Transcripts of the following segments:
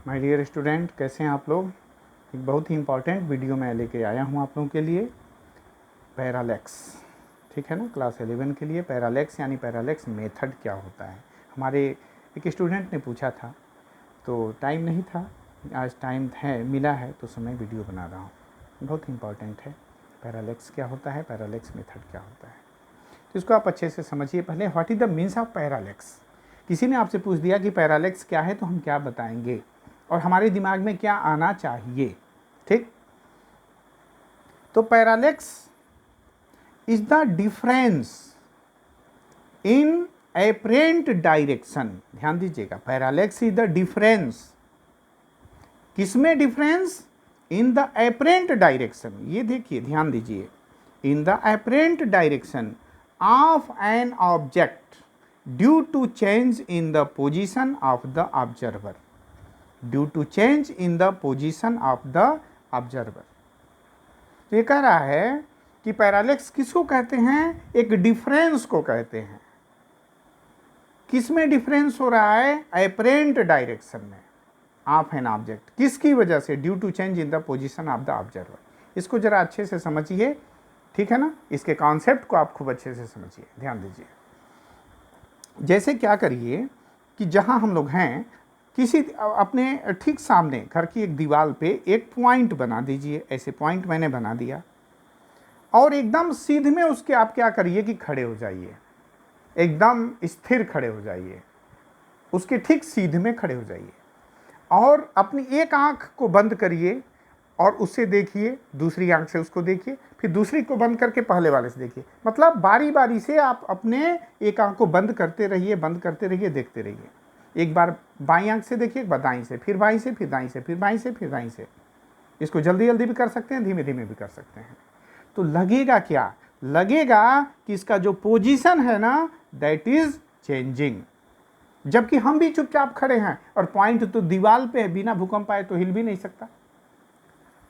My dear student, कैसे हैं आप लोग। एक बहुत ही इम्पॉर्टेंट वीडियो मैं लेके आया हूँ आप लोगों के लिए। पैरालेक्स, ठीक है ना, क्लास 11 के लिए पैरालेक्स यानी पैरालेक्स मेथड क्या होता है। हमारे एक स्टूडेंट ने पूछा था, तो टाइम नहीं था, आज टाइम है, मिला है, तो समय वीडियो बना रहा हूँ। बहुत इम्पॉर्टेंट है। पैरालेक्स क्या होता है, पैरालेक्स मेथड क्या होता है, तो इसको आप अच्छे से समझिए। पहले what is the means of parallax. किसी ने आपसे पूछ दिया कि पैरालेक्स क्या है, तो हम क्या बताएंगे और हमारे दिमाग में क्या आना चाहिए। ठीक, तो parallax is the difference in apparent direction. ध्यान दीजिएगा, पैरालेक्स इज द डिफरेंस, किसमें difference, in the apparent direction. ये देखिए, ध्यान दीजिए, in the apparent direction of an object due to change in the position of the observer, due to change in the position of the observer. तो ये कह रहा है कि पैरालेक्स किसको कहते हैं, एक डिफरेंस को कहते हैं। किस में डिफरेंस हो रहा है, एपरेंट डायरेक्शन में ऑफ एन ऑब्जेक्ट, किसकी वजह से, due to change in the position of the observer. इसको जरा अच्छे से समझिए, ठीक है ना, इसके कॉन्सेप्ट को आप खूब अच्छे से समझिए, ध्यान दीजिए। जैसे क्या करिए कि जहां हम लोग हैं, किसी अपने ठीक सामने घर की एक दीवार पे एक पॉइंट बना दीजिए। ऐसे पॉइंट मैंने बना दिया और एकदम सीधे में उसके आप क्या करिए कि खड़े हो जाइए, एकदम स्थिर खड़े हो जाइए, उसके ठीक सीधे में खड़े हो जाइए और अपनी एक आंख को बंद करिए और उससे देखिए, दूसरी आंख से उसको देखिए, फिर दूसरी को बंद करके पहले वाले से देखिए। मतलब बारी बारी से आप अपने एक आंख को बंद करते रहिए, बंद करते रहिए, देखते रहिए। एक बार बाईं आंख से देखिए, एक बार दाईं से, फिर बाईं से, फिर दाईं से, फिर बाईं से, फिर दाईं से। इसको जल्दी जल्दी भी कर सकते हैं, धीमे धीमे भी कर सकते हैं। तो लगेगा क्या, लगेगा कि इसका जो पोजीशन है ना, दैट इज चेंजिंग। जबकि हम भी चुपचाप खड़े हैं और पॉइंट तो दीवार पे है, बिना भूकंप आए तो हिल भी नहीं सकता।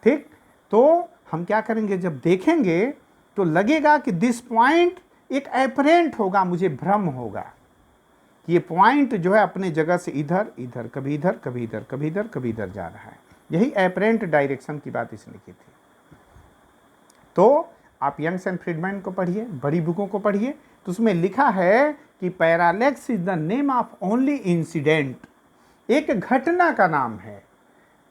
ठीक, तो हम क्या करेंगे, जब देखेंगे तो लगेगा कि दिस पॉइंट एक एपरेंट होगा, मुझे भ्रम होगा कि ये पॉइंट जो है अपने जगह से इधर इधर, कभी इधर, कभी इधर, कभी इधर, कभी इधर जा रहा है। यही एपरेंट डायरेक्शन की बात इसने की थी। तो आप यंग्स एंड फ्रीडमैन को पढ़िए, बड़ी बुकों को पढ़िए, तो उसमें लिखा है कि parallax is the name of only incident. एक घटना का नाम है,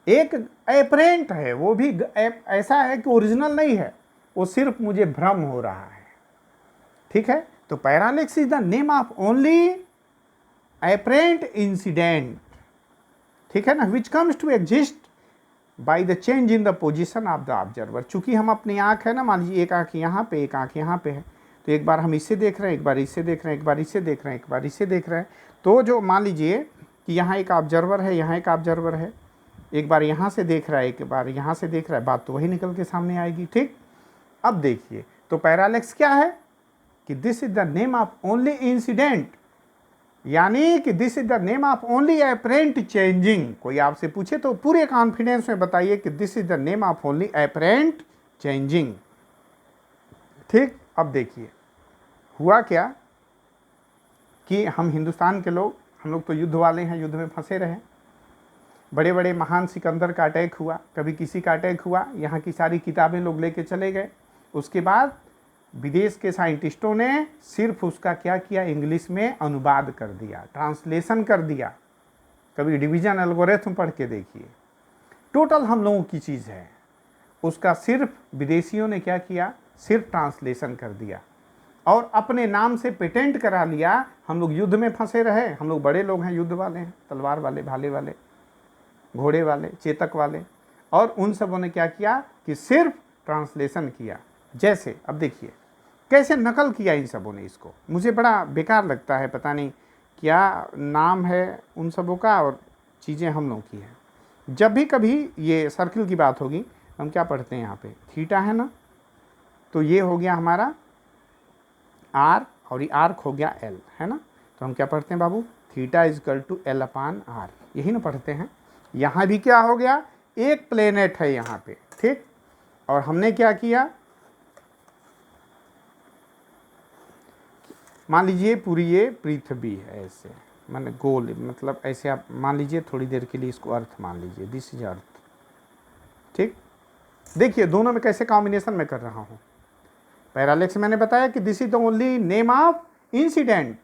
एक एपरेंट है, वो भी ऐसा है कि ओरिजिनल नहीं है, वो सिर्फ मुझे भ्रम हो रहा है। ठीक है, तो parallax is the name of only apparent incident, ठीक है ना, which comes to exist by the change in the position of the observer. चूंकि हम अपनी आंख है ना, मान लीजिए एक आंख यहाँ पे, एक आंख यहाँ पे है, तो एक बार हम इससे देख रहे हैं, एक बार इससे देख रहे हैं, एक बार इससे देख रहे हैं, एक बार इससे देख रहे हैं। तो जो मान लीजिए कि यहाँ एक ऑब्जर्वर है, यहाँ एक ऑब्जर्वर है, एक बार यहाँ से देख रहा है, एक बार यहाँ से देख रहा है, बात तो वही निकल के सामने आएगी। ठीक, अब देखिए, तो पैरालेक्स क्या है कि this is the name of only incident, यानी कि this is the name of only apparent changing. कोई आपसे पूछे तो पूरे कॉन्फिडेंस में बताइए कि this is the name of only apparent changing. ठीक, अब देखिए हुआ क्या कि हम हिंदुस्तान के लोग, हम लोग तो युद्ध वाले हैं, युद्ध में फंसे रहे। बड़े बड़े महान सिकंदर का अटैक हुआ, कभी किसी का अटैक हुआ, यहाँ की सारी किताबें लोग लेके चले गए। उसके बाद विदेश के साइंटिस्टों ने सिर्फ उसका क्या किया, इंग्लिश में अनुवाद कर दिया, ट्रांसलेशन कर दिया। कभी डिवीजन एल्गोरिथम पढ़ के देखिए, टोटल हम लोगों की चीज़ है, उसका सिर्फ विदेशियों ने क्या किया, सिर्फ ट्रांसलेशन कर दिया और अपने नाम से पेटेंट करा लिया। हम लोग युद्ध में फंसे रहे, हम लोग बड़े लोग हैं, युद्ध वाले हैं, तलवार वाले, भाले वाले, घोड़े वाले, चेतक वाले, और उन सबों ने क्या किया कि सिर्फ ट्रांसलेशन किया। जैसे अब देखिए कैसे नकल किया इन सबों ने इसको, मुझे बड़ा बेकार लगता है, पता नहीं क्या नाम है उन सबों का और चीज़ें हम लोग की हैं। जब भी कभी ये सर्किल की बात होगी, हम क्या पढ़ते हैं, यहाँ पे थीटा है ना, तो ये हो गया हमारा आर और ये आर्क हो गया एल, है ना। तो हम क्या पढ़ते हैं बाबू, theta is equal to L upon R, यही ना पढ़ते हैं। यहाँ भी क्या हो गया, एक प्लेनेट है यहाँ पे, ठीक, और हमने क्या किया, मान लीजिए पूरी ये पृथ्वी है ऐसे, मैंने गोल, मतलब ऐसे आप मान लीजिए, थोड़ी देर के लिए इसको अर्थ मान लीजिए, दिस इज अर्थ। ठीक, देखिए दोनों में कैसे कॉम्बिनेशन में कर रहा हूँ। पैरालेक्स मैंने बताया कि this is the only name of incident,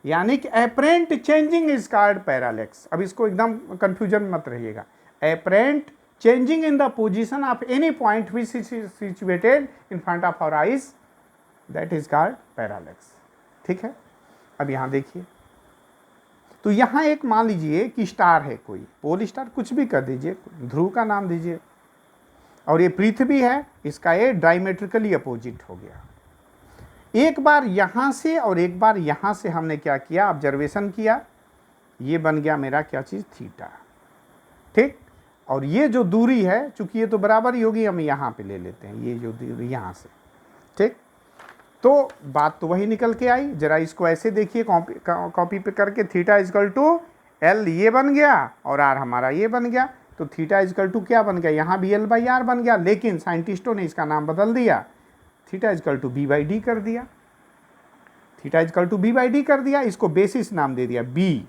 यानी कि apparent changing is called parallax. अब इसको एकदम कंफ्यूजन मत रहिएगा। Apparent changing in the position of any point which is situated in front of our eyes, that is called parallax. ठीक है, अब यहाँ देखिए, तो यहाँ एक मान लीजिए कि स्टार है, कोई पोल स्टार, कुछ भी कर दीजिए, ध्रुव का नाम दीजिए, और ये पृथ्वी है, इसका ये डायमेट्रिकली अपोजिट हो गया। एक बार यहाँ से और एक बार यहाँ से हमने क्या किया, ऑब्जर्वेशन किया, ये बन गया मेरा क्या चीज़, थीटा। ठीक, और ये जो दूरी है, चूंकि ये तो बराबर ही होगी, हम यहाँ पे ले लेते हैं, ये जो दूरी यहाँ से। ठीक, तो बात तो वही निकल के आई। जरा इसको ऐसे देखिए, कॉपी पे करके, थीटा इजकल टू एल ये बन गया और आर हमारा ये बन गया। तो थीटा इजकल टू क्या बन गया, यहाँ भी एल बाई आर बन गया, लेकिन साइंटिस्टों ने इसका नाम बदल दिया, theta is equal to b by d कर दिया। Theta is equal to b by d कर दिया, इसको बेसिस नाम दे दिया बी।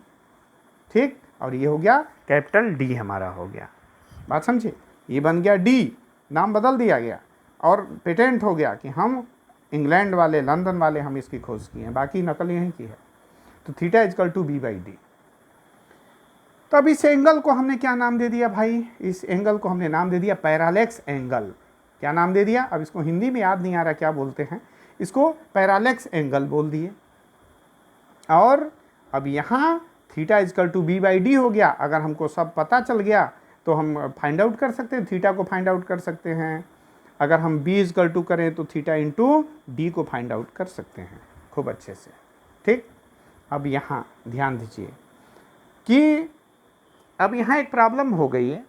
ठीक, और ये हो गया कैपिटल डी हमारा हो गया। बात समझे, ये बन गया डी, नाम बदल दिया गया, और पेटेंट हो गया कि हम इंग्लैंड वाले, लंदन वाले, हम इसकी खोज की है, बाकी नकल यहीं की है। तो theta is equal to b by d. तब इस एंगल को हमने क्या नाम दे दिया भाई, इस एंगल को हमने नाम दे दिया पैरालेक्स एंगल। क्या नाम दे दिया, अब इसको हिंदी में याद नहीं आ रहा क्या बोलते हैं, इसको पैरालेक्स एंगल बोल दिए। और अब यहाँ theta is equal to b by d हो गया। अगर हमको सब पता चल गया तो हम फाइंड आउट कर सकते हैं, थीटा को फाइंड आउट कर सकते हैं। अगर हम बी इजकल टू करें तो थीटा इंटू डी को फाइंड आउट कर सकते हैं खूब अच्छे से। ठीक, अब यहाँ ध्यान दीजिए कि अब यहाँ एक प्रॉब्लम हो गई है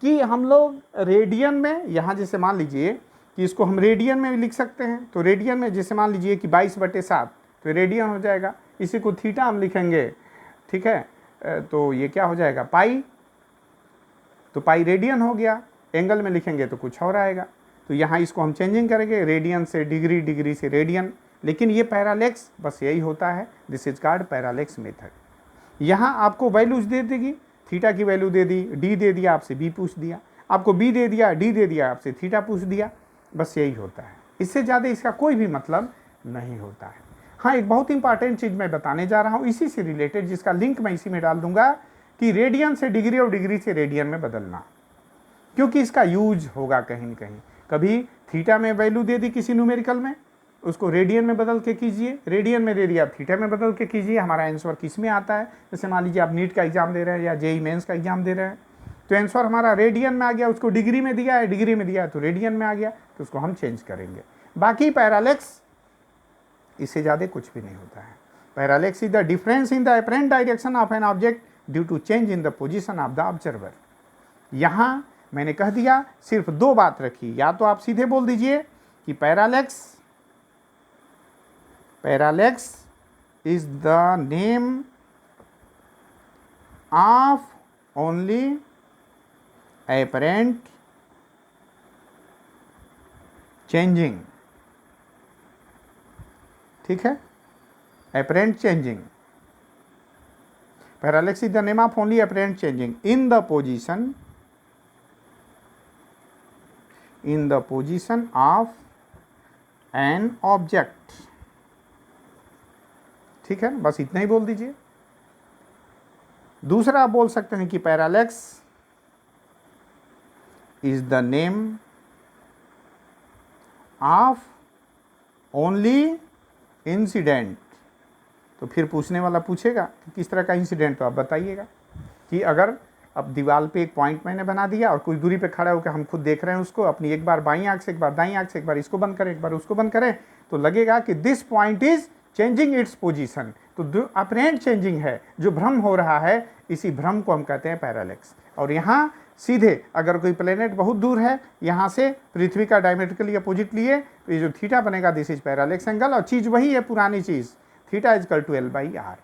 कि हम लोग रेडियन में, यहाँ जैसे मान लीजिए कि इसको हम रेडियन में भी लिख सकते हैं, तो रेडियन में जैसे मान लीजिए कि 22/7 तो रेडियन हो जाएगा। इसी को थीटा हम लिखेंगे, ठीक है, तो ये क्या हो जाएगा, पाई, तो पाई रेडियन हो गया। एंगल में लिखेंगे तो कुछ और आएगा। तो यहाँ इसको हम चेंजिंग करेंगे, रेडियन से डिग्री, डिग्री से रेडियन, लेकिन ये पैरालेक्स बस यही होता है। This is called parallax method. यहाँ आपको वैल्यूज दे देगी, थीटा की वैल्यू दे दी, डी दे दिया, आपसे बी पूछ दिया, आपको बी दे दिया, डी दे दिया, आपसे थीटा पूछ दिया, बस यही होता है। इससे ज़्यादा इसका कोई भी मतलब नहीं होता है। हाँ, एक बहुत इंपॉर्टेंट चीज़ मैं बताने जा रहा हूँ इसी से रिलेटेड, जिसका लिंक मैं इसी में डाल दूंगा, कि रेडियन से डिग्री और डिग्री से रेडियन में बदलना, क्योंकि इसका यूज होगा कहीं न कहीं। कभी थीटा में वैल्यू दे दी किसी न्यूमेरिकल में, उसको रेडियन में बदल के कीजिए, रेडियन में दे दिया, थीटा में बदल के कीजिए, हमारा आंसर किस में आता है। जैसे मान लीजिए आप नीट का एग्जाम दे रहे हैं या जेईई मेंस का एग्जाम दे रहे हैं, तो आंसर हमारा रेडियन में आ गया, उसको डिग्री में दिया है, डिग्री में दिया है तो रेडियन में आ गया, तो उसको हम चेंज करेंगे। बाकी पैरालेक्स इससे ज़्यादा कुछ भी नहीं होता है। Parallax is the difference in the apparent direction of an object due to change in the position of the observer. यहाँ मैंने कह दिया, सिर्फ दो बात रखी, या तो आप सीधे बोल दीजिए कि parallax is the name of only apparent changing. ठीक है, apparent changing, parallax is the name of only apparent changing in the position of an object. ठीक है, बस इतना ही बोल दीजिए। दूसरा आप बोल सकते हैं कि parallax is the name of only incident. तो फिर पूछने वाला पूछेगा कि किस तरह का इंसिडेंट, तो आप बताइएगा कि अगर अब दीवार पे एक पॉइंट मैंने बना दिया और कुछ दूरी पे खड़ा होकर हम खुद देख रहे हैं उसको, अपनी एक बार बाईं आंख से, एक बार दाईं आंख से, एक बार इसको बंद करें, एक बार उसको बंद करें, तो लगेगा कि this point is changing its position. तो अपरेंट चेंजिंग है, जो भ्रम हो रहा है, इसी भ्रम को हम कहते हैं पैरालेक्स। और यहाँ सीधे अगर कोई प्लेनेट बहुत दूर है, यहाँ से पृथ्वी का डायमेट्रिकली अपोजिट लिए, तो ये जो थीटा बनेगा, दिस इज पैरालेक्स एंगल। और चीज़ वही है, पुरानी चीज़, theta is equal to L by R.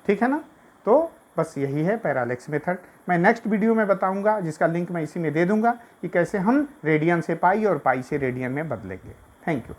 ठीक है ना, तो बस यही है पैरालेक्स मेथड। मैं नेक्स्ट वीडियो में बताऊंगा, जिसका लिंक मैं इसी में दे दूंगा, कि कैसे हम रेडियन से पाई और पाई से रेडियन में बदलेंगे। Thank you.